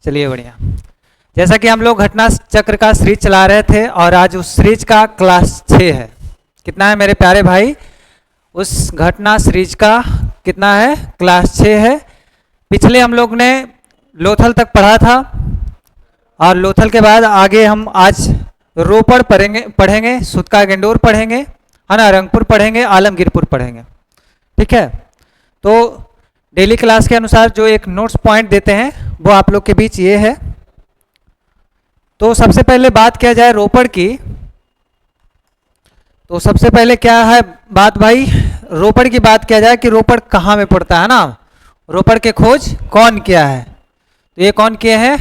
चलिए बढ़िया। जैसा कि हम लोग घटना चक्र का सीरीज चला रहे थे और आज उस सीरीज का क्लास 6 है। कितना है मेरे प्यारे भाई? उस घटना सीरीज का कितना है? क्लास 6 है। पिछले हम लोग ने लोथल तक पढ़ा था और लोथल के बाद आगे हम आज रोपड़ पढ़ेंगे, सुतका गेंडोर पढ़ेंगे, है ना, रंगपुर पढ़ेंगे, आलमगीरपुर पढ़ेंगे। ठीक है, तो डेली क्लास के अनुसार जो एक नोट्स पॉइंट देते हैं वो आप लोग के बीच ये है। तो सबसे पहले बात किया जाए रोपड़ की, तो सबसे पहले क्या है बात भाई, रोपड़ की बात किया जाए कि रोपड़ कहाँ में पड़ता है ना। रोपड़ के खोज कौन किया है? तो ये कौन किए हैं?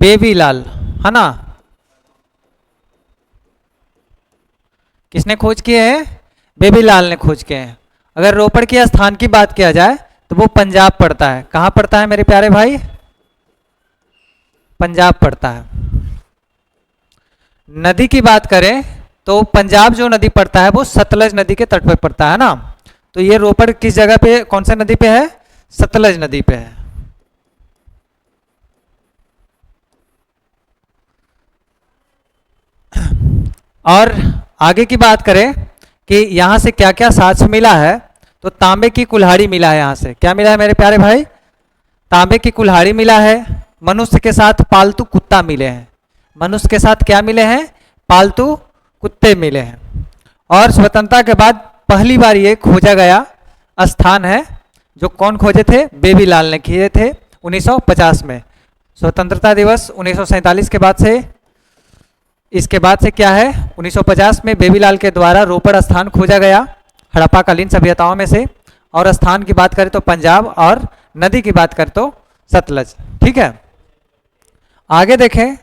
बेबीलाल, है ना। किसने खोज किए हैं? बेबीलाल ने खोज किए हैं। अगर रोपड़ के स्थान की बात किया जाए तो वो पंजाब पड़ता है। कहाँ पड़ता है मेरे प्यारे भाई? पंजाब पड़ता है। नदी की बात करें तो पंजाब जो नदी पड़ता है वो सतलज नदी के तट पर पड़ता है ना। तो ये रोपड़ किस जगह पे, कौन सा नदी पे है? सतलज नदी पे है। और आगे की बात करें कि यहां से क्या क्या साक्ष्य मिला है, तो तांबे की कुल्हाड़ी मिला है। यहां से क्या मिला है मेरे प्यारे भाई? तांबे की कुल्हाड़ी मिला है। मनुष्य के साथ पालतू कुत्ता मिले हैं। मनुष्य के साथ क्या मिले हैं? पालतू कुत्ते मिले हैं। और स्वतंत्रता के बाद पहली बार ये खोजा गया स्थान है, जो कौन खोजे थे? बेबीलाल ने किए थे 1950 में। स्वतंत्रता दिवस 1947 के बाद से, इसके बाद से क्या है, 1950 में बेबीलाल के द्वारा रोपड़ स्थान खोजा गया हड़प्पाकालीन सभ्यताओं में से। और स्थान की बात करें तो पंजाब, और नदी की बात करें तो सतलज। ठीक है, आगे देखें,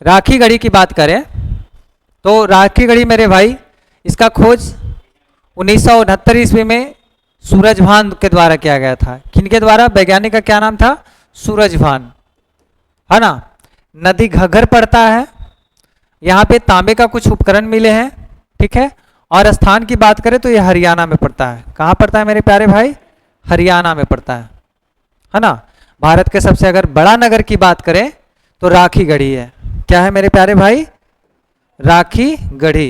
राखी गढ़ी की बात करें तो राखी गढ़ी मेरे भाई, इसका खोज 1969 ईस्वी में सूरजभान के द्वारा किया गया था। किनके द्वारा? वैज्ञानिक का क्या नाम था? सूरजभान, है ना। नदी घग्गर पड़ता है। यहाँ पे तांबे का कुछ उपकरण मिले हैं। ठीक है, और स्थान की बात करें तो ये हरियाणा में पड़ता है। कहाँ पड़ता है मेरे प्यारे भाई? हरियाणा में पड़ता है ना। भारत के सबसे अगर बड़ा नगर की बात करें तो राखी गढ़ी है। क्या है मेरे प्यारे भाई? राखी गढ़ी,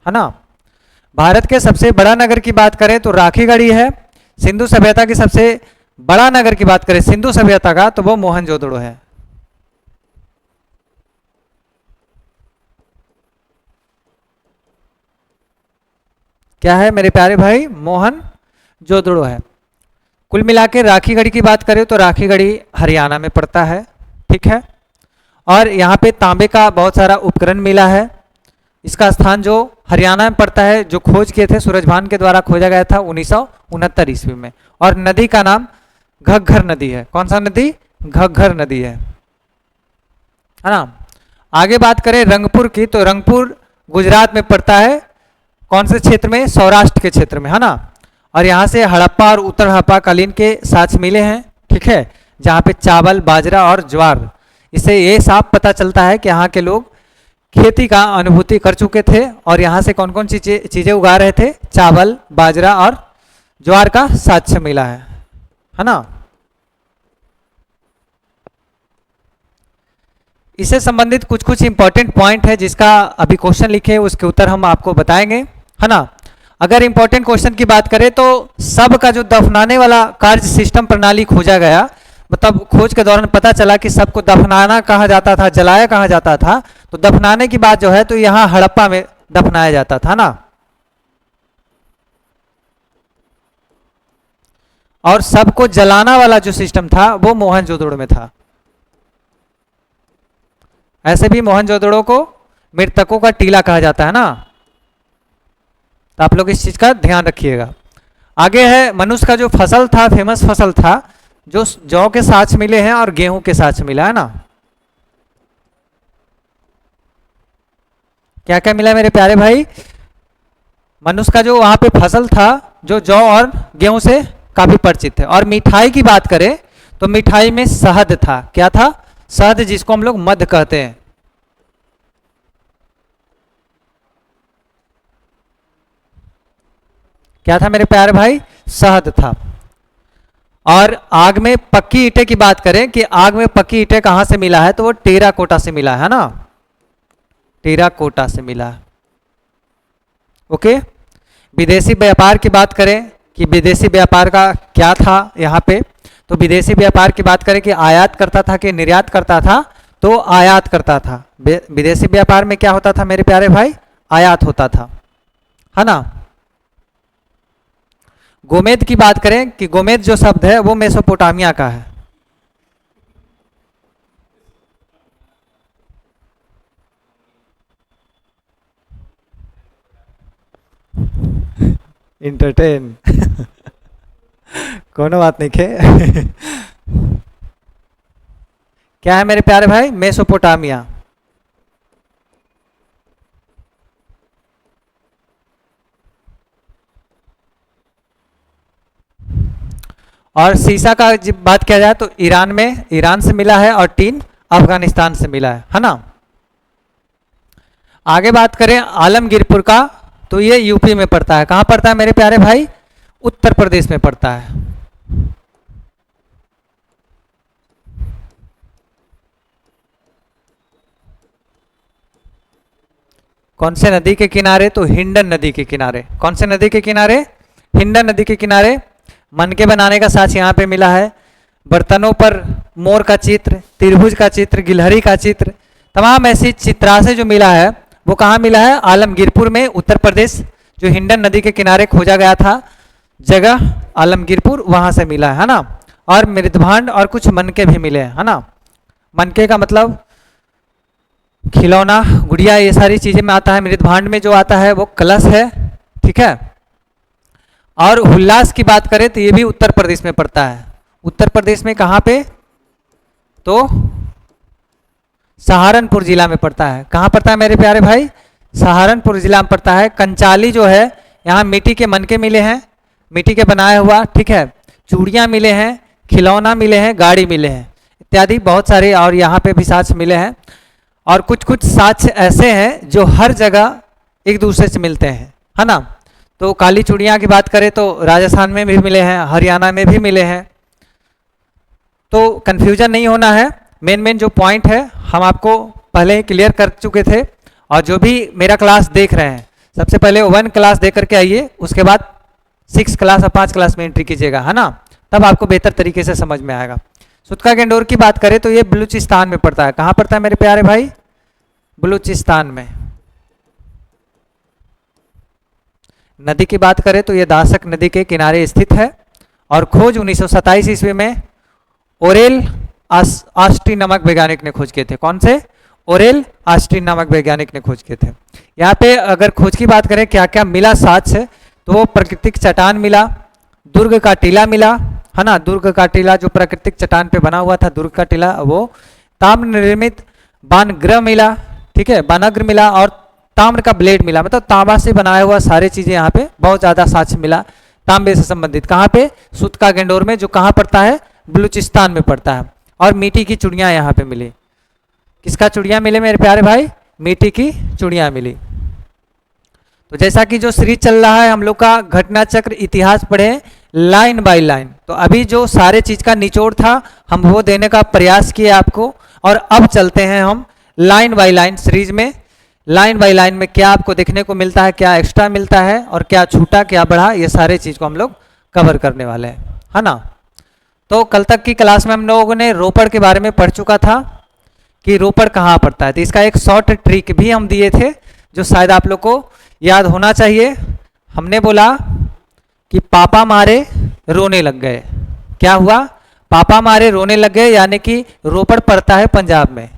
है ना। भारत के सबसे बड़ा नगर की बात करें तो राखी गढ़ी है। सिंधु सभ्यता की सबसे बड़ा नगर की बात करें सिंधु सभ्यता का, तो वो मोहनजोदड़ो है। क्या है मेरे प्यारे भाई? मोहनजोदड़ो है। कुल मिलाकर राखी गढ़ी की बात करें तो राखी गढ़ी हरियाणा में पड़ता है। ठीक है, और यहाँ पे तांबे का बहुत सारा उपकरण मिला है। इसका स्थान जो हरियाणा में पड़ता है, जो खोज किए थे सूरजभान के द्वारा खोजा गया था 1969 ईस्वी में। और नदी का नाम घग्गर नदी है। कौन सा नदी? घग्गर नदी है ना। आगे बात करें रंगपुर की, तो रंगपुर गुजरात में पड़ता है। कौन से क्षेत्र में? सौराष्ट्र के क्षेत्र में, है ना। और यहाँ से हड़प्पा और उत्तर हड़प्पा कालीन के साक्ष्य मिले हैं। ठीक है, जहाँ पे चावल, बाजरा और ज्वार, इससे ये साफ पता चलता है कि यहाँ के लोग खेती का अनुभूति कर चुके थे। और यहाँ से कौन कौन सी चीजें उगा रहे थे? चावल, बाजरा और ज्वार का साक्ष्य मिला है ना। इससे संबंधित कुछ कुछ इंपॉर्टेंट पॉइंट है, जिसका अभी क्वेश्चन लिखे उसके उत्तर हम आपको बताएंगे, है ना। अगर इंपॉर्टेंट क्वेश्चन की बात करें तो सब का जो दफनाने वाला कार्य सिस्टम प्रणाली खोजा गया, मतलब खोज के दौरान पता चला कि सबको दफनाना कहा जाता था, जलाया कहा जाता था। तो दफनाने की बात जो है तो यहाँ हड़प्पा में दफनाया जाता था ना। और सबको जलाना वाला जो सिस्टम था वो मोहनजोदड़ो में था। ऐसे भी मोहनजोदड़ो को मृतकों का टीला कहा जाता है ना। तो आप लोग इस चीज का ध्यान रखिएगा। आगे है मनुष्य का जो फसल था, फेमस फसल था, जो जौ के साक्ष्य मिले हैं और गेहूं के साक्ष्य मिला है ना। क्या क्या मिला मेरे प्यारे भाई? मनुष्य का जो वहां पे फसल था, जो जौ और गेहूं से काफी परिचित है। और मिठाई की बात करें तो मिठाई में शहद था। क्या था? शहद, जिसको हम लोग मध कहते हैं। क्या था मेरे प्यारे भाई? शहद था। और आग में पक्की ईंटें की बात करें कि आग में पक्की ईंटें कहाँ से मिला है, तो वो टेराकोटा से मिला है ना, टेराकोटा से मिला है। ओके। विदेशी व्यापार की बात करें कि विदेशी व्यापार का क्या था यहाँ पे, तो विदेशी व्यापार की बात करें कि आयात करता था कि निर्यात करता था, तो आयात करता था। विदेशी व्यापार में क्या होता था मेरे प्यारे भाई? आयात होता था, है ना। गोमेद की बात करें कि गोमेद जो शब्द है वो मेसोपोटामिया का है। इंटरटेन कोनो बात नहीं खे क्या है मेरे प्यारे भाई? मेसोपोटामिया। और सीसा का जब बात किया जाए तो ईरान में, ईरान से मिला है, और टीन अफगानिस्तान से मिला है ना। आगे बात करें आलमगीरपुर का, तो ये यूपी में पड़ता है। कहाँ पड़ता है मेरे प्यारे भाई? उत्तर प्रदेश में पड़ता है। कौन से नदी के किनारे? तो हिंडन नदी के किनारे। कौन से नदी के किनारे? हिंडन नदी के किनारे। मनके बनाने का साक्ष्य यहाँ पे मिला है। बर्तनों पर मोर का चित्र, त्रिभुज का चित्र, गिलहरी का चित्र, तमाम ऐसी चित्राशय जो मिला है वो कहाँ मिला है? आलमगीरपुर में, उत्तर प्रदेश। जो हिंडन नदी के किनारे खोजा गया था जगह आलमगीरपुर, वहां से मिला है ना। और मृदभांड और कुछ मनके भी मिले है ना। मनके का मतलब खिलौना, गुड़िया, ये सारी चीजें में आता है। मृदभांड में जो आता है वो कलश है, ठीक है। और हुल्लास की बात करें तो ये भी उत्तर प्रदेश में पड़ता है। उत्तर प्रदेश में कहाँ पे? तो सहारनपुर जिला में पड़ता है। कहाँ पड़ता है मेरे प्यारे भाई? सहारनपुर जिला में पड़ता है। कंचाली जो है, यहाँ मिट्टी के मनके मिले हैं, मिट्टी के बनाया हुआ, ठीक है। चूड़ियाँ मिले हैं, खिलौना मिले हैं, गाड़ी मिले हैं, इत्यादि बहुत सारे और यहाँ पे भी साक्ष्य मिले हैं। और कुछ कुछ साक्ष्य ऐसे हैं जो हर जगह एक दूसरे से मिलते हैं, है ना। तो काली चूड़ियाँ की बात करें तो राजस्थान में भी मिले हैं, हरियाणा में भी मिले हैं। तो कन्फ्यूजन नहीं होना है। मेन मेन जो पॉइंट है हम आपको पहले ही क्लियर कर चुके थे। और जो भी मेरा क्लास देख रहे हैं, सबसे पहले 1 क्लास दे करके आइए, उसके बाद 6 क्लास और 5 क्लास में एंट्री कीजिएगा, है ना। तब आपको बेहतर तरीके से समझ में आएगा। सुतका गेंडोर की बात करें तो ये बलूचिस्तान में पड़ता है। कहाँ पड़ता है मेरे प्यारे भाई? बलूचिस्तान में। नदी की बात करें तो ये दासक नदी के किनारे स्थित है। और खोज 1927 ईस्वी में ओरेल ऑस्टिन नामक वैज्ञानिक ने खोज किए थे। कौन से? ओरेल ऑस्टिन नामक वैज्ञानिक ने खोज किए थे। यहाँ पे अगर खोज की बात करें क्या क्या मिला साक्ष्य, तो वो प्राकृतिक चट्टान मिला, दुर्ग का टीला मिला, है ना। दुर्ग का टीला जो प्राकृतिक चट्टान पे बना हुआ था, दुर्ग का टीला, वो ताम्र निर्मित बाणग्रह मिला, ठीक है, बाणाग्र मिला। और ताम्र का ब्लेड मिला, मतलब तांबा से बनाया हुआ सारी चीजें यहाँ पे बहुत ज्यादा साक्ष्य मिला तांबे से संबंधित। कहाँ पे? सुतका गेंडोर में, जो कहाँ पड़ता है? बलूचिस्तान में पड़ता है। और मिट्टी की चूड़ियाँ यहाँ पे मिली। किसका चूड़ियाँ मिले मेरे प्यारे भाई? मिट्टी की चूड़ियाँ मिली। तो जैसा कि जो सीरीज चल रहा है हम लोग का घटना चक्र इतिहास पढ़े लाइन बाय लाइन, तो अभी जो सारे चीज का निचोड़ था हम वो देने का प्रयास किए आपको। और अब चलते हैं हम लाइन बाय लाइन सीरीज में। लाइन बाय लाइन में क्या आपको देखने को मिलता है, क्या एक्स्ट्रा मिलता है और क्या छूटा क्या बढ़ा, ये सारे चीज को हम लोग कवर करने वाले हैं, है ना। तो कल तक की क्लास में हम लोगों ने रोपड़ के बारे में पढ़ चुका था कि रोपड़ कहाँ पड़ता है। तो इसका एक शॉर्ट ट्रिक भी हम दिए थे जो शायद आप लोग को याद होना चाहिए। हमने बोला कि पापा मारे रोने लग गए। क्या हुआ? पापा मारे रोने लग गए, यानी कि रोपड़ पड़ता है पंजाब में।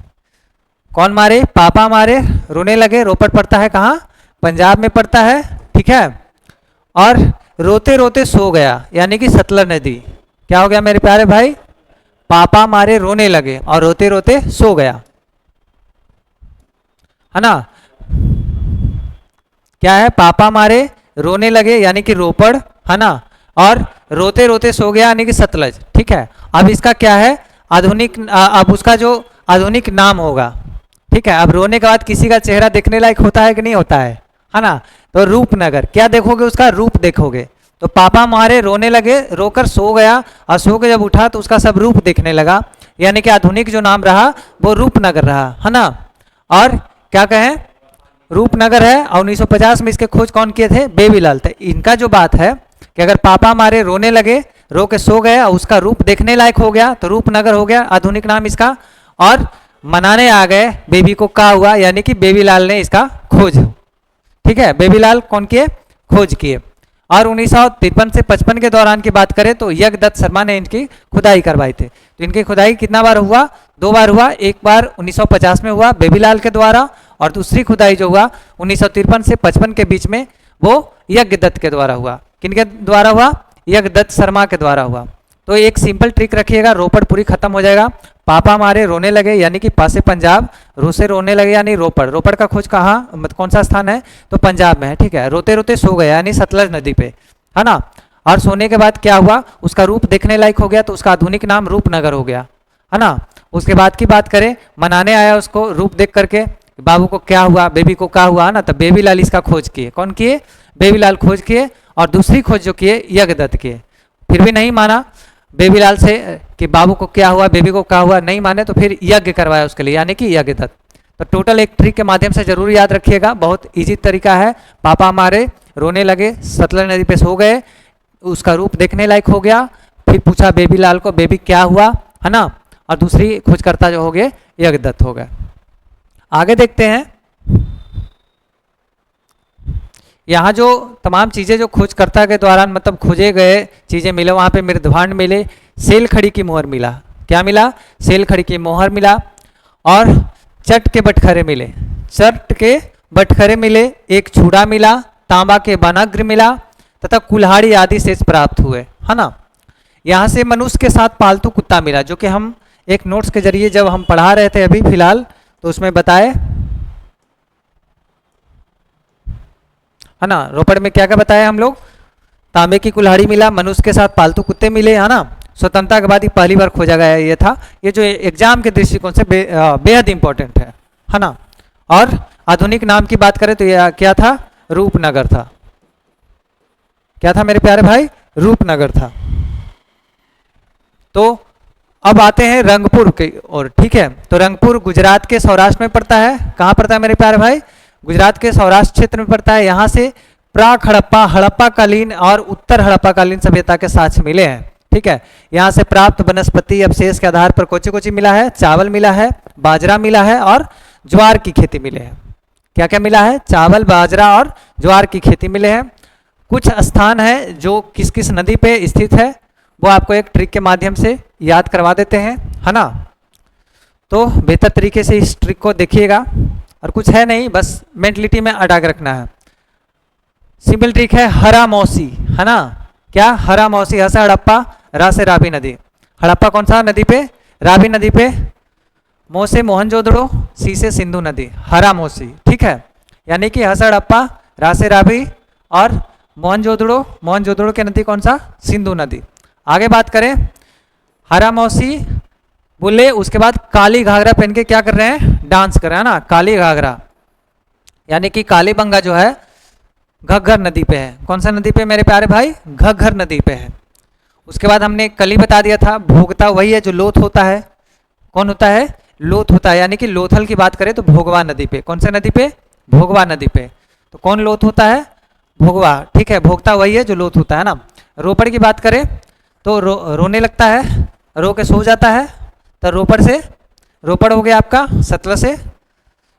कौन मारे? पापा मारे रोने लगे। रोपड़ पड़ता है कहाँ? पंजाब में पड़ता है, ठीक है। और रोते रोते सो गया, यानी कि सतलज नदी। क्या हो गया मेरे प्यारे भाई? पापा मारे रोने लगे और रोते रोते सो गया, है ना। क्या है? पापा मारे रोने लगे यानी कि रोपड़, है ना। और रोते रोते सो गया यानी कि सतलज, ठीक है। अब इसका क्या है? आधुनिक, अब उसका जो आधुनिक नाम होगा, ठीक है। अब रोने के बाद किसी का चेहरा देखने लायक होता है कि नहीं होता है ना। तो रूपनगर, क्या देखोगे? उसका रूप देखोगे। तो पापा हमारे रोने लगे, रोकर सो गया, और सो के जब उठा तो उसका सब रूप देखने लगा, यानी कि आधुनिक जो नाम रहा वो रूपनगर रहा, है ना। और क्या कहें, रूपनगर है। और 1950 में इसके खोज कौन किए थे, बेबीलाल। तो इनका जो बात है कि अगर पापा हमारे रोने लगे, रो के सो गए और उसका रूप देखने लायक हो गया, तो रूपनगर हो गया आधुनिक नाम इसका। और मनाने आ गए बेबी को क्या हुआ, यानी कि बेबीलाल ने इसका खोज, ठीक है, बेबीलाल कौन किए, खोज किए। और 1953 से 55 के दौरान की बात करें तो यज्ञदत्त शर्मा ने इनकी खुदाई करवाई थी। तो इनकी खुदाई कितना बार हुआ, 2 बार हुआ। एक बार 1950 में हुआ बेबीलाल के द्वारा, और दूसरी खुदाई जो हुआ 1953 से 55 के बीच में वो यज्ञदत्त के द्वारा हुआ। किनके द्वारा हुआ, यज्ञदत्त शर्मा के द्वारा हुआ। तो एक सिंपल ट्रिक रखिएगा, रोपड़ पूरी खत्म हो जाएगा। पापा हमारे रोने लगे, यानी कि पा से पंजाब, रो से रोने लगे यानी रोपड़। रोपड़ का खोज कहाँ, मतलब कौन सा स्थान है, तो पंजाब में है, ठीक है। रोते रोते सो गया यानी सतलज नदी पे, है ना। और सोने के बाद क्या हुआ, उसका रूप देखने लायक हो गया, तो उसका आधुनिक नाम रूपनगर हो गया, है ना। उसके बाद की बात करें, मनाने आया उसको रूप देख करके, बाबू को क्या हुआ, बेबी को क्या हुआ ना, तो बेबीलाल इसका खोज किए। कौन किए, बेबीलाल खोज किए। और दूसरी खोज जो किए यज्ञदत्त किए। फिर भी नहीं माना बेबीलाल से कि बाबू को क्या हुआ, बेबी को क्या हुआ, नहीं माने तो फिर यज्ञ करवाया उसके लिए, यानी कि यज्ञदत्त। तो टोटल एक ट्रिक के माध्यम से जरूर याद रखिएगा, बहुत इजी तरीका है। पापा हमारे रोने लगे, सतलज नदी पे सो गए, उसका रूप देखने लायक हो गया, फिर पूछा बेबीलाल को बेबी क्या हुआ, है ना। और दूसरी खोजकर्ता जो हो गए यज्ञदत्त हो गए। आगे देखते हैं, यहाँ जो तमाम चीज़ें जो खोजकर्ता के दौरान मतलब खोजे गए चीज़ें मिले, वहाँ पे मृदभांड मिले, सेल खड़ी की मोहर मिला। क्या मिला, सेल खड़ी की मोहर मिला। और चट के बटखरे मिले, चट के बटखरे मिले, एक छुड़ा मिला, तांबा के वनग्र मिला, तथा कुल्हाड़ी आदि शेष प्राप्त हुए, है ना। यहाँ से मनुष्य के साथ पालतू कुत्ता मिला, जो कि हम एक नोट्स के जरिए जब हम पढ़ा रहे थे अभी फिलहाल, तो उसमें बताए, है ना। रोपड़ में क्या क्या बताया हम लोग, तांबे की कुल्हाड़ी मिला, मनुष्य के साथ पालतू कुत्ते मिले, है ना। स्वतंत्रता के बाद ही पहली बार खोजा गया ये था। ये जो एग्जाम के दृष्टिकोण से बेहद इंपॉर्टेंट है ना। और आधुनिक नाम की बात करें तो यह क्या था, रूपनगर था। क्या था मेरे प्यारे भाई, रूपनगर था। तो अब आते हैं रंगपुर के और, ठीक है। तो रंगपुर गुजरात के सौराष्ट्र में पड़ता है। कहाँ पड़ता है मेरे प्यारे भाई, गुजरात के सौराष्ट्र क्षेत्र में पड़ता है। यहाँ से प्राक हड़प्पा, हड़प्पा कालीन और उत्तर हड़प्पा कालीन सभ्यता के साक्ष्य मिले हैं, ठीक है। यहाँ से प्राप्त वनस्पति अवशेष के आधार पर कोची कोची मिला है, चावल मिला है, बाजरा मिला है और ज्वार की खेती मिले हैं। क्या क्या मिला है, चावल, बाजरा और ज्वार की खेती मिले हैं। कुछ स्थान है जो किस किस नदी पे स्थित है, वो आपको एक ट्रिक के माध्यम से याद करवा देते हैं, है ना। तो बेहतर तरीके से इस ट्रिक को देखिएगा, और कुछ है नहीं, बस मेंटलिटी में अटा के रखना है। सिंपल ट्रिक है, हरा मौसी, है ना। क्या, हरा मौसी, हसा हड़प्पा, रा से रावी नदी। हड़प्पा कौन सा नदी पे, रावी नदी पे। मो से मोहनजोदड़ो, सी से सिंधु नदी, हरा मौसी, ठीक है। यानी कि हसा हड़प्पा, रा से रावी, और मोहनजोदड़ो, मोहनजोदड़ो की नदी कौन सा, सिंधु नदी। आगे बात करें, हरा मौसी बोले, उसके बाद काली घाघरा पहन के क्या कर रहे हैं, डांस कर रहे हैं ना, काली घाघरा। यानी कि कालीबंगा जो है घग्घर नदी पे है। कौन सा नदी पे मेरे प्यारे भाई, घग्घर नदी पे है। उसके बाद हमने कल ही बता दिया था, भोगता वही है जो लोथ होता है। कौन होता है, लोथ होता है। यानी कि लोथल की बात करें तो भोगवा नदी पे। कौन से नदी पे, भोगवा नदी पे। तो कौन लोथ होता है, भोगवा, ठीक है। भोगता वही है जो लोथ होता है ना। रोपड़ की बात करें तो रोने लगता है, रो के सो जाता है, तो रोपड़ से, रोपड़ हो गया आपका सतलज से,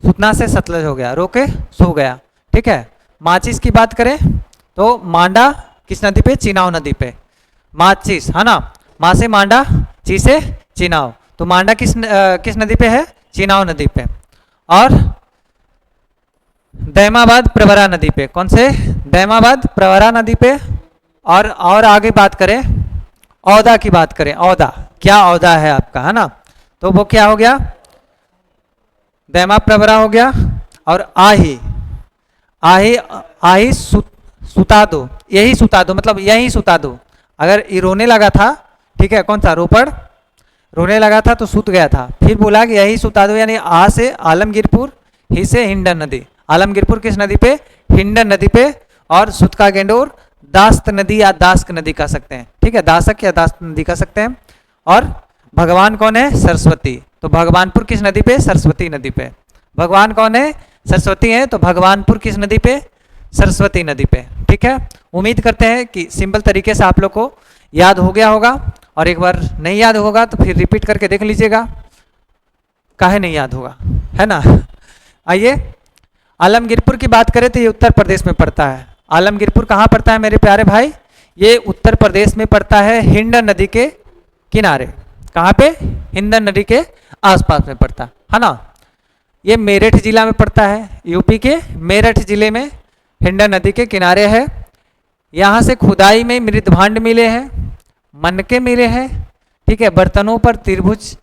सुतना से सतलज हो गया, रो के सो गया, ठीक है। माचिस की बात करें तो मांडा किस नदी पे, चिनाव नदी पे, माचिस, है ना। माँ से मांडा, ची से चिनाव, तो मांडा किस नदी पे है, चिनाव नदी पे। और दैमाबाद प्रवरा नदी पे। कौन से, दैमाबाद प्रवरा नदी पे। और आगे बात करें, औदा की बात करें, औदा, क्या औदा है आपका, है ना। तो वो क्या हो गया, दैमा प्रवरा हो गया। और आही, आही, आही सुता दो, यही सुता दो, मतलब यही सुता दो। अगर ये रोने लगा था, ठीक है, कौन सा, रोपड़ रोने लगा था तो सुत गया था, फिर बोला कि यही सुता दो, यानी आ से आलमगीरपुर, ही से हिंडन नदी। आलमगीरपुर किस नदी पे, हिंडन नदी पे। और सुत का गेंडोर दास्त नदी या दास्क नदी कह सकते हैं, ठीक है, दासक या दास्त नदी कह सकते हैं। और भगवान कौन है? सरस्वती। तो भगवानपुर किस नदी पे? सरस्वती नदी पे। भगवान कौन है? सरस्वती है, तो भगवानपुर किस नदी पे? सरस्वती नदी पे। ठीक है, उम्मीद करते हैं कि सिंपल तरीके से आप लोग को याद हो गया होगा, और एक बार नहीं याद होगा तो फिर रिपीट करके देख लीजिएगा, काहे नहीं याद होगा, है ना। आइए, आलमगीरपुर की बात करें तो ये उत्तर प्रदेश में पड़ता है। आलमगीरपुर कहाँ पड़ता है मेरे प्यारे भाई? ये उत्तर प्रदेश में पड़ता है, हिंडन नदी के किनारे। कहाँ पे? हिंडन नदी के आसपास में पड़ता है ना। ये मेरठ जिला में पड़ता है, यूपी के मेरठ जिले में हिंडन नदी के किनारे है। यहाँ से खुदाई में मृदभांड मिले हैं, मनके मिले हैं, ठीक है, बर्तनों पर त्रिभुज,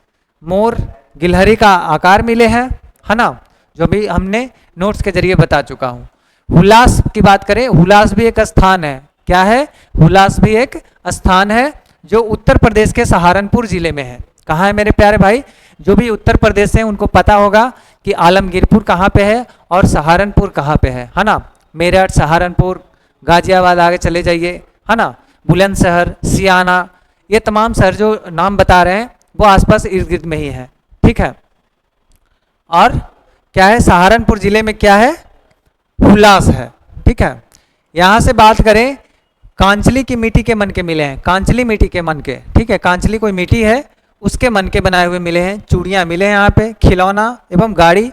मोर, गिलहरी का आकार मिले हैं, है ना, जो भी हमने नोट्स के जरिए बता चुका हूँ। हुलास की बात करें, हुलास भी एक स्थान है। क्या है? हुलास भी एक स्थान है जो उत्तर प्रदेश के सहारनपुर जिले में है। कहाँ है मेरे प्यारे भाई? जो भी उत्तर प्रदेश से उनको पता होगा कि आलमगीरपुर कहाँ पे है और सहारनपुर कहाँ पे है ना। मेरठ, सहारनपुर, गाजियाबाद, आगे चले जाइए, है ना, बुलंदशहर, सियाना, ये तमाम शहर जो नाम बता रहे हैं वो आसपास इर्द गिर्द में ही है। ठीक है, और क्या है? सहारनपुर जिले में क्या है? हुलास है। ठीक है, यहाँ से बात करें, कांचली की मिट्टी के मनके मिले हैं, कांचली मिट्टी के मनके, ठीक है, कांचली कोई मिट्टी है उसके मनके बनाए हुए मिले हैं, चूड़ियाँ मिले हैं यहाँ पे, खिलौना एवं गाड़ी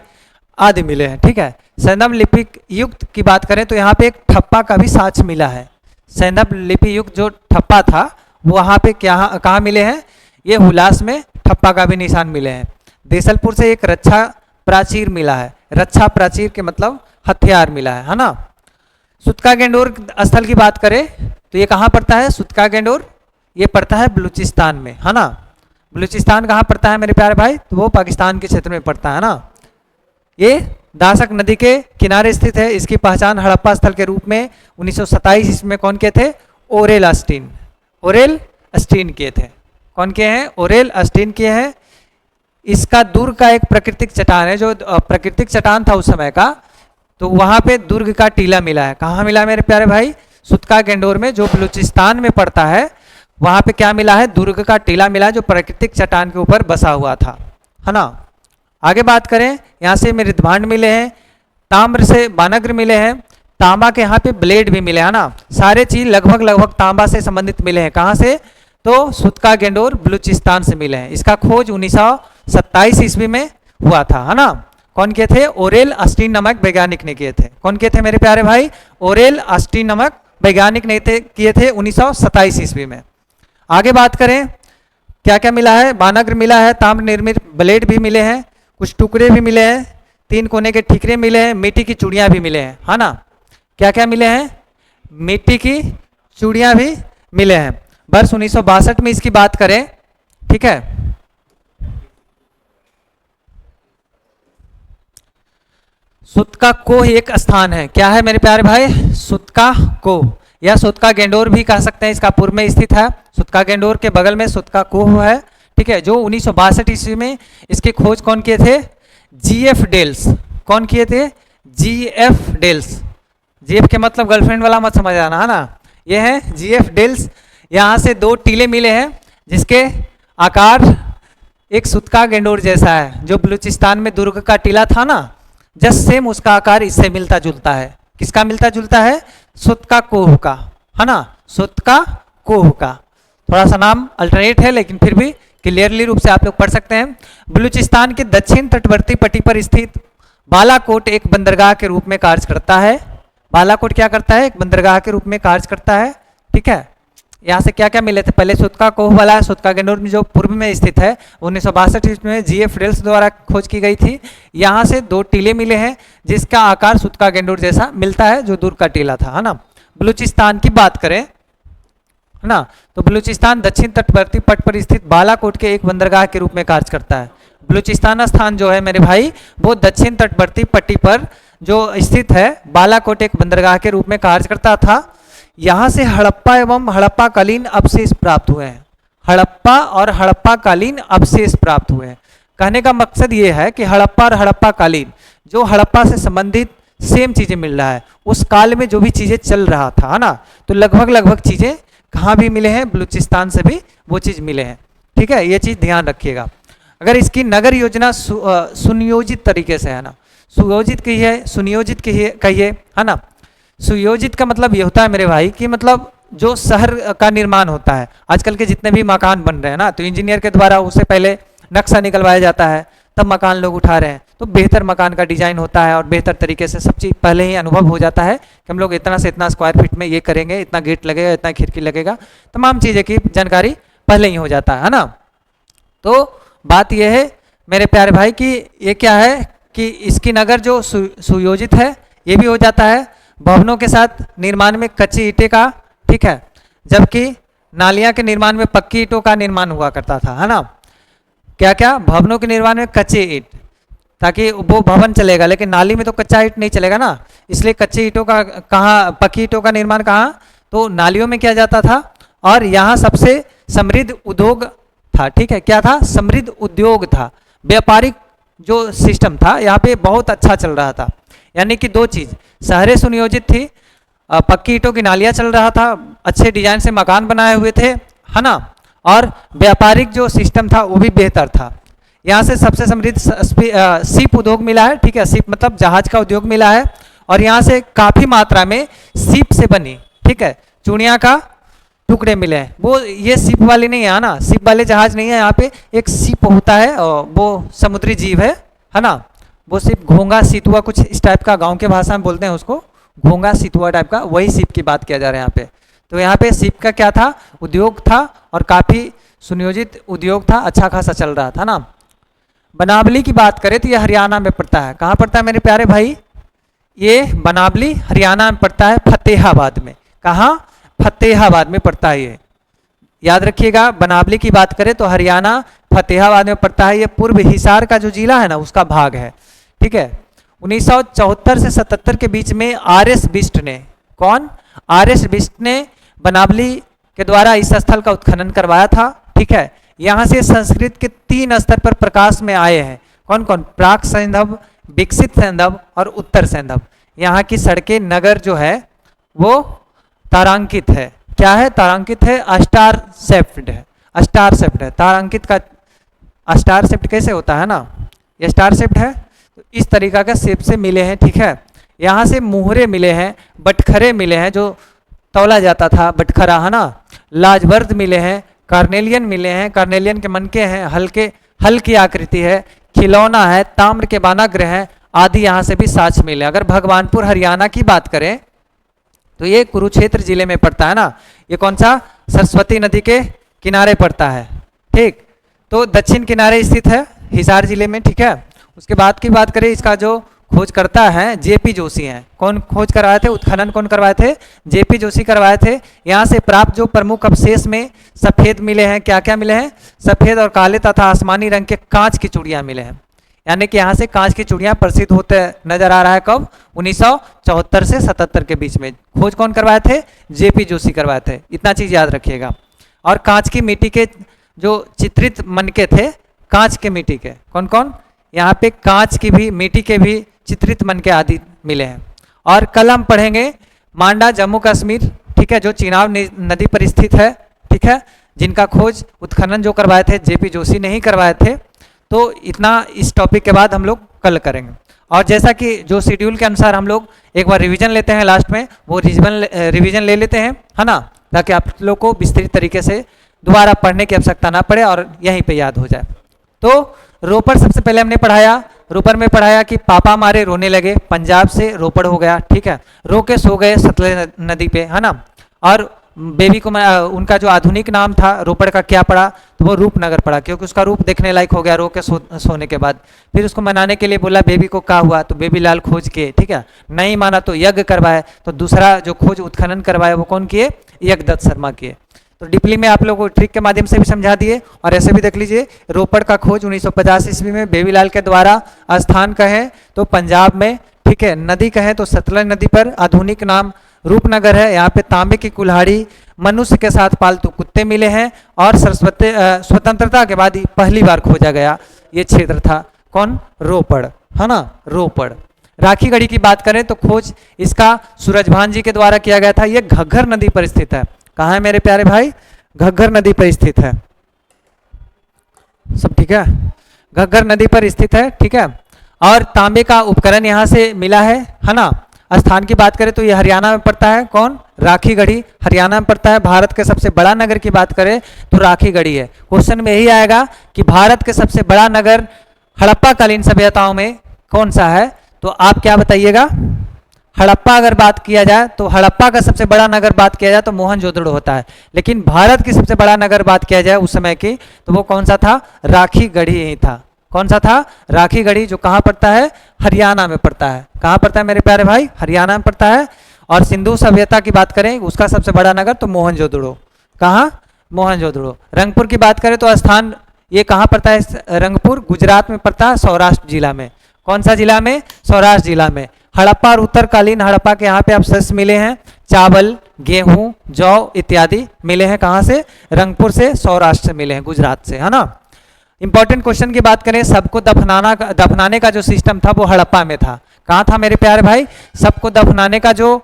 आदि मिले हैं। ठीक है, सैंधव लिपि युक्त की बात करें तो यहाँ पे एक ठप्पा का भी साक्ष्य मिला है। सैंधव लिपि युक्त जो ठप्पा था वो वहाँ पे क्या कहाँ मिले हैं? ये हुलास में ठप्पा का भी निशान मिले हैं। देसलपुर से एक रक्षा प्राचीर मिला है, रक्षा प्राचीर के मतलब हथियार मिला है ना। सुतका गेंडोर स्थल की बात करें तो ये कहाँ पड़ता है? सुतका गेंडोर ये पड़ता है बलूचिस्तान में, है ना। बलूचिस्तान कहाँ पड़ता है मेरे प्यारे भाई? तो वो पाकिस्तान के क्षेत्र में पड़ता है ना। ये दासक नदी के किनारे स्थित है। इसकी पहचान हड़प्पा स्थल के रूप में 1927 इसमें कौन किए थे? ओरेल अस्टीन, ओरेल अस्टीन किए थे। कौन किए हैं? ओरेल अस्टीन किए हैं। इसका दुर्ग का एक प्राकृतिक चट्टान है, जो प्राकृतिक चट्टान था उस समय का, तो वहाँ पे दुर्ग का टीला मिला है। कहाँ मिला है मेरे प्यारे भाई? सुतका गेंडोर में, जो बलूचिस्तान में पड़ता है, वहाँ पे क्या मिला है? दुर्ग का टीला मिला है, जो प्राकृतिक चट्टान के ऊपर बसा हुआ था, है ना। आगे बात करें, यहाँ से मृदभांड मिले हैं, ताम्र से बानग्र मिले हैं, तांबा के यहाँ पे ब्लेड भी मिले, है ना। सारे चीज लगभग तांबा से संबंधित मिले हैं। कहाँ से? तो सुतका गेंडोर बलूचिस्तान से मिले हैं। इसका खोज 1927 ईस्वी में हुआ था, है ना। कौन किए थे? ओरेल अस्टीन नामक वैज्ञानिक ने किए थे। कौन किए थे मेरे प्यारे भाई? ओरेल अस्टीन नामक वैज्ञानिक ने किए थे 1927 ईस्वी में। आगे बात करें, क्या क्या मिला है? बानग्र मिला है, ताम्र निर्मित ब्लेड भी मिले हैं, कुछ टुकड़े भी मिले हैं, 3 कोने के ठीकरे मिले हैं, मिट्टी की चूड़ियाँ भी मिले हैं, है ना। क्या क्या मिले हैं? मिट्टी की चूड़ियाँ भी मिले हैं। वर्ष 1962 में इसकी बात करें, ठीक है, सुतका कोह एक स्थान है। क्या है मेरे प्यारे भाई? सुतका कोह या सुतका गेंडोर भी कह सकते हैं, इसका पूर्व में स्थित है। सुतका गेंडोर के बगल में सुतका कोह है, ठीक है, जो 1962 ईस्वी में इसकी खोज कौन किए थे? GF Dales. कौन किए थे? GF dells. जीएफ के मतलब गर्लफ्रेंड वाला मत समझ आना, है ना। ये है जीएफ डेल्स। यहाँ से 2 टीले मिले हैं जिसके आकार एक सुतका गेंडोर जैसा है। जो बलूचिस्तान में दुर्ग का टीला था ना, जस्ट सेम उसका आकार इससे मिलता जुलता है। किसका मिलता जुलता है? सुतका कोह का, है ना, सुतका कोह का। थोड़ा सा नाम अल्टरनेट है लेकिन फिर भी क्लियरली रूप से आप लोग पढ़ सकते हैं। बलूचिस्तान के दक्षिण तटवर्ती पट्टी पर स्थित बालाकोट एक बंदरगाह के रूप में कार्य करता है। बालाकोट क्या करता है? एक बंदरगाह के रूप में कार्य करता है। ठीक है, यहाँ से क्या क्या मिले थे? पहले सुतका कोह वाला सुतका गेंडोर में जो पूर्व में स्थित है 1962 में जीएफ डेल्स द्वारा खोज की गई थी। यहाँ से 2 टीले मिले हैं जिसका आकार सुतका गेंडोर जैसा मिलता है, जो दुर्ग का टीला था, है ना। बलूचिस्तान की बात करें, है ना, तो बलूचिस्तान दक्षिण तटवर्ती पट पर स्थित बालाकोट के एक बंदरगाह के रूप में कार्य करता है। बलूचिस्तान स्थान जो है मेरे भाई वो दक्षिण तटवर्ती पट्टी पर जो स्थित है, बालाकोट एक बंदरगाह के रूप में कार्य करता था। यहाँ से हड़प्पा एवं हड़प्पा कालीन अवशेष प्राप्त हुए हैं। हड़प्पा और हड़प्पा कालीन अवशेष प्राप्त हुए हैं। कहने का मकसद ये है कि हड़प्पा और हड़प्पा कालीन जो हड़प्पा से संबंधित सेम चीज़ें मिल रहा है। उस काल में जो भी चीज़ें चल रहा था, है ना, तो लगभग लगभग चीज़ें कहाँ भी मिले हैं, बलूचिस्तान से भी वो चीज़ मिले हैं। ठीक है, ये चीज़ ध्यान रखिएगा। अगर इसकी नगर योजना सुनियोजित तरीके से, है ना, सुयोजित कहिए, सुनियोजित कहिए, है ना। सुयोजित का मतलब ये होता है मेरे भाई कि मतलब जो शहर का निर्माण होता है, आजकल के जितने भी मकान बन रहे हैं ना, तो इंजीनियर के द्वारा उससे पहले नक्शा निकलवाया जाता है, तब मकान लोग उठा रहे हैं। तो बेहतर मकान का डिजाइन होता है और बेहतर तरीके से सब चीज़ पहले ही अनुभव हो जाता है कि हम लोग इतना से इतना स्क्वायर फीट में ये करेंगे, इतना गेट लगेगा, इतना खिड़की लगेगा, तमाम चीज़ें की जानकारी पहले ही हो जाता है ना। तो बात यह है मेरे प्यारे भाई कि ये क्या है कि इसकी नगर जो सुयोजित है ये भी हो जाता है, भवनों के साथ निर्माण में कच्ची ईंटें का, ठीक है, जबकि नालियां के निर्माण में पक्की ईंटों का निर्माण हुआ करता था, है ना। क्या क्या, भवनों के निर्माण में कच्ची ईंट, ताकि वो भवन चलेगा, लेकिन नाली में तो कच्चा ईंट नहीं चलेगा ना, इसलिए कच्ची ईंटों का कहाँ, पक्की ईंटों का निर्माण कहाँ, तो नालियों में किया जाता था। और यहाँ सबसे समृद्ध उद्योग था, ठीक है, क्या था, समृद्ध उद्योग था, व्यापारिक जो सिस्टम था यहाँ पे बहुत अच्छा चल रहा था। यानी कि दो चीज़, शहरें सुनियोजित थी, पक्की ईंटों की नालियाँ चल रहा था, अच्छे डिजाइन से मकान बनाए हुए थे, है ना, और व्यापारिक जो सिस्टम था वो भी बेहतर था। यहाँ से सबसे समृद्ध सीप उद्योग मिला है, ठीक है, सीप मतलब जहाज का उद्योग मिला है, और यहाँ से काफ़ी मात्रा में सीप से बनी, ठीक है, चूड़ियाँ का टुकड़े मिले हैं। वो ये सीप वाली नहीं है ना, सीप वाले जहाज नहीं है, यहाँ पे एक सीप होता है और वो समुद्री जीव है ना, वो सीप घोंगा सीतुआ कुछ इस टाइप का, गांव के भाषा में बोलते हैं उसको, घोंगा सीतुआ टाइप का, वही सीप की बात किया जा रहा है यहाँ पे। तो यहाँ पे सीप का क्या था, उद्योग था, और काफ़ी सुनियोजित उद्योग था, अच्छा खासा चल रहा था ना। बनावली की बात करें तो ये हरियाणा में पड़ता है, कहाँ पड़ता है मेरे प्यारे भाई, ये बनावली हरियाणा में पड़ता है, फतेहाबाद में। कहाँ, फतेहाबाद में पड़ता है ये, याद रखिएगा। बनावली की बात करें तो हरियाणा फतेहाबाद में पड़ता है, ये पूर्व हिसार का जो जिला है ना उसका भाग है, ठीक है। 1974 से 77 के बीच में आर.एस. बिष्ट ने, कौन, आर.एस. बिष्ट ने बनावली के द्वारा इस स्थल का उत्खनन करवाया था, ठीक है। यहाँ से संस्कृत के 3 स्तर पर प्रकाश में आए हैं, कौन कौन, प्राक सैंधव, विकसित सैंधव और उत्तर सैंधव। यहाँ की सड़कें, नगर जो है वो तारांकित है, क्या है, तारांकित है, स्टार शेप्ड है, स्टार शेप्ड है, तारांकित का स्टार शेप्ड कैसे होता है ना, ये स्टार शेप्ड है, तो इस तरीका के शेप से मिले हैं, ठीक है। यहाँ से मुहरे मिले हैं, बटखरे मिले हैं, जो तौला जाता था बटखरा, है ना, लाजवर्द मिले हैं, कार्नेलियन मिले हैं, कार्नेलियन के मनके हैं, हल्के हल्की आकृति है, खिलौना है, ताम्र के बानाग्र हैं आदि, यहाँ से भी साक्ष्य मिले। अगर भगवानपुर हरियाणा की बात करें तो ये कुरुक्षेत्र जिले में पड़ता है ना, ये कौन सा, सरस्वती नदी के किनारे पड़ता है, ठीक, तो दक्षिण किनारे स्थित है हिसार जिले में, ठीक है। उसके बाद की बात करें, इसका जो खोज करता है जेपी जोशी हैं, कौन खोज करवाए थे, उत्खनन कौन करवाए थे, जेपी जोशी करवाए थे। यहाँ से प्राप्त जो प्रमुख अवशेष में सफ़ेद मिले हैं, क्या क्या मिले हैं, सफ़ेद और काले तथा आसमानी रंग के कांच की चूड़ियाँ मिले हैं, यानी कि यहाँ से कांच की चूड़ियाँ प्रसिद्ध होते नजर आ रहा है, कब, 1974 से 77 के बीच में। खोज कौन करवाए थे, जेपी जोशी करवाए थे, इतना चीज़ याद रखिएगा। और कांच की मिट्टी के जो चित्रित मनके थे, कांच के मिट्टी के, कौन कौन, यहाँ पे कांच की भी, मिट्टी के भी चित्रित मनके आदि मिले हैं। और कल हम पढ़ेंगे मांडा, जम्मू कश्मीर, ठीक है, जो चिनाब नदी पर स्थित है, ठीक है, जिनका खोज उत्खनन जो करवाए थे जेपी जोशी ने ही करवाए थे। तो इतना इस टॉपिक के बाद हम लोग कल करेंगे। और जैसा कि जो शेड्यूल के अनुसार हम लोग एक बार रिवीजन लेते हैं लास्ट में, वो रिवीजन ले लेते हैं, है ना, ताकि आप लोग को विस्तृत तरीके से दोबारा पढ़ने की आवश्यकता ना पड़े और यहीं पे याद हो जाए। तो रोपड़ सबसे पहले हमने पढ़ाया, रोपड़ में पढ़ाया कि पापा मारे रोने लगे, पंजाब से रोपड़ हो गया, ठीक है, रो के सो गए सतलज नदी पे, है ना। और बेबी को उनका जो आधुनिक नाम था रोपड़ का क्या पड़ा, तो वो रूपनगर पड़ा, क्योंकि उसका रूप देखने लायक हो गया रो के सोने के बाद। फिर उसको मनाने के लिए बोला बेबी को क्या हुआ, तो बेबी लाल खोज किए, ठीक है, नहीं माना तो यज्ञ करवाए, तो दूसरा जो खोज उत्खनन करवाए वो कौन किए, यज्ञदत्त शर्मा किए। तो डीपली में आप लोगों को ट्रिक के माध्यम से भी समझा दिए, और ऐसे भी देख लीजिए रोपड़ का खोज 1950 ईस्वी में बेबीलाल के द्वारा, स्थान कहें तो पंजाब में, ठीक है, नदी कहें तो सतलज नदी पर, आधुनिक नाम रूपनगर है। यहाँ पे तांबे की कुल्हाड़ी, मनुष्य के साथ पालतू कुत्ते मिले हैं, और स्वतंत्रता के बाद ही पहली बार खोजा गया ये क्षेत्र था, कौन, रोपड़, है ना, रोपड़। राखी गढ़ी की बात करें तो खोज इसका सूरजभान जी के द्वारा किया गया था। यह घग्गर नदी पर स्थित है। कहाँ है मेरे प्यारे भाई? घग्गर नदी पर स्थित है। सब ठीक है? घग्गर नदी पर स्थित है, ठीक है। और तांबे का उपकरण यहाँ से मिला है ना। स्थान की बात करें तो ये हरियाणा में पड़ता है। कौन? राखी गढ़ी हरियाणा में पड़ता है। भारत के सबसे बड़ा नगर की बात करें तो राखी गढ़ी है। क्वेश्चन में यही आएगा कि भारत के सबसे बड़ा नगर हड़प्पा कालीन सभ्यताओं में कौन सा है, तो आप क्या बताइएगा? हड़प्पा अगर बात किया जाए तो हड़प्पा का सबसे बड़ा नगर बात किया जाए तो मोहनजोदड़ो होता है। लेकिन भारत की सबसे बड़ा नगर बात किया जाए उस समय की तो वो कौन सा था? राखी गढ़ी ही था। कौन सा था? राखी गढ़ी, जो कहाँ पड़ता है? हरियाणा में पड़ता है। कहाँ पड़ता है मेरे प्यारे भाई? हरियाणा में पड़ता है। और सिंधु सभ्यता की बात करें उसका सबसे बड़ा नगर तो मोहनजोदड़ो। कहाँ? मोहनजोदड़ो। रंगपुर की बात करें तो स्थान ये कहाँ पड़ता है? रंगपुर गुजरात में पड़ता है, सौराष्ट्र जिला में। कौन सा जिला में? सौराष्ट्र जिला में। हड़प्पा और उत्तरकालीन हड़प्पा के यहाँ पे आप शस्य मिले हैं, चावल, गेहूं, जौ इत्यादि मिले हैं। कहाँ से? रंगपुर से, सौराष्ट्र से मिले हैं, गुजरात से, है ना। इंपॉर्टेंट क्वेश्चन की बात करें, सबको दफनाने का जो सिस्टम था वो हड़प्पा में था। कहाँ था मेरे प्यारे भाई? सबको दफनाने का जो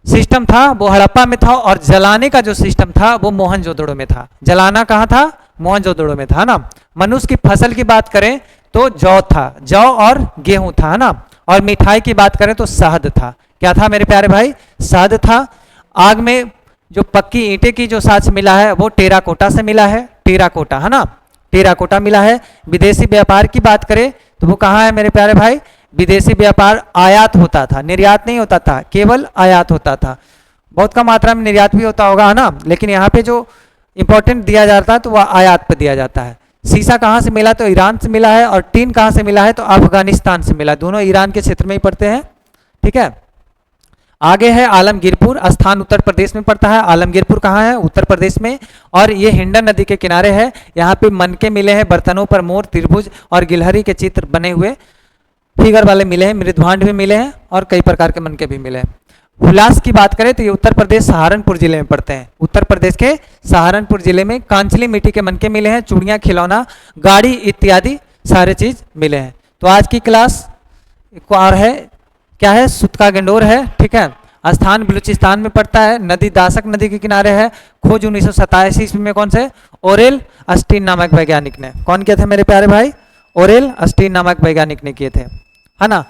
सिस्टम था वो हड़प्पा में था और जलाने का जो सिस्टम था वो मोहनजोदड़ो में था। जलाना कहाँ था? मोहनजोदड़ो में था ना। मनुष्य की फसल की बात करें तो जौ था, जौ और गेहूं था, है ना। और मिठाई की बात करें तो शहद था। क्या था मेरे प्यारे भाई? शहद था। आग में जो पक्की ईंटे की जो साक्ष्य मिला है वो टेराकोटा से मिला है। टेराकोटा, है ना, टेराकोटा मिला है। विदेशी व्यापार की बात करें तो वो कहाँ है मेरे प्यारे भाई? विदेशी व्यापार आयात होता था, निर्यात नहीं होता था, केवल आयात होता था। बहुत कम मात्रा में निर्यात भी होता होगा, है ना, लेकिन यहाँ पे जो इंपॉर्टेंट दिया जाता है तो वह आयात पर दिया जाता है। सीसा कहाँ से मिला? तो ईरान से मिला है। और टीन कहाँ से मिला है? तो अफगानिस्तान से मिला। दोनों ईरान के क्षेत्र में ही पड़ते हैं, ठीक है। आगे है आलमगीरपुर, स्थान उत्तर प्रदेश में पड़ता है। आलमगीरपुर कहाँ है? उत्तर प्रदेश में। और ये हिंडन नदी के किनारे है। यहाँ पे मनके मिले हैं, बर्तनों पर मोर, त्रिभुज और गिलहरी के चित्र बने हुए फिगर वाले मिले हैं। मृदभांड भी मिले हैं और कई प्रकार के मनके भी मिले हैं। हुलास की बात करें तो ये उत्तर प्रदेश सहारनपुर जिले में पड़ते हैं। उत्तर प्रदेश के सहारनपुर जिले में कांचली मिट्टी के मनके मिले हैं। चूड़ियाँ, खिलौना, गाड़ी इत्यादि सारे चीज मिले हैं। तो आज की क्लास एक और है, क्या है? सुतका गंडोर है, ठीक है। स्थान बलूचिस्तान में पड़ता है। नदी दासक नदी के किनारे है। खोज 1987 ईस्वी में कौन से? ओरेल अस्टीन नामक वैज्ञानिक ने। कौन किए थे मेरे प्यारे भाई? ओरेल अस्टीन नामक वैज्ञानिक ने किए थे, है ना।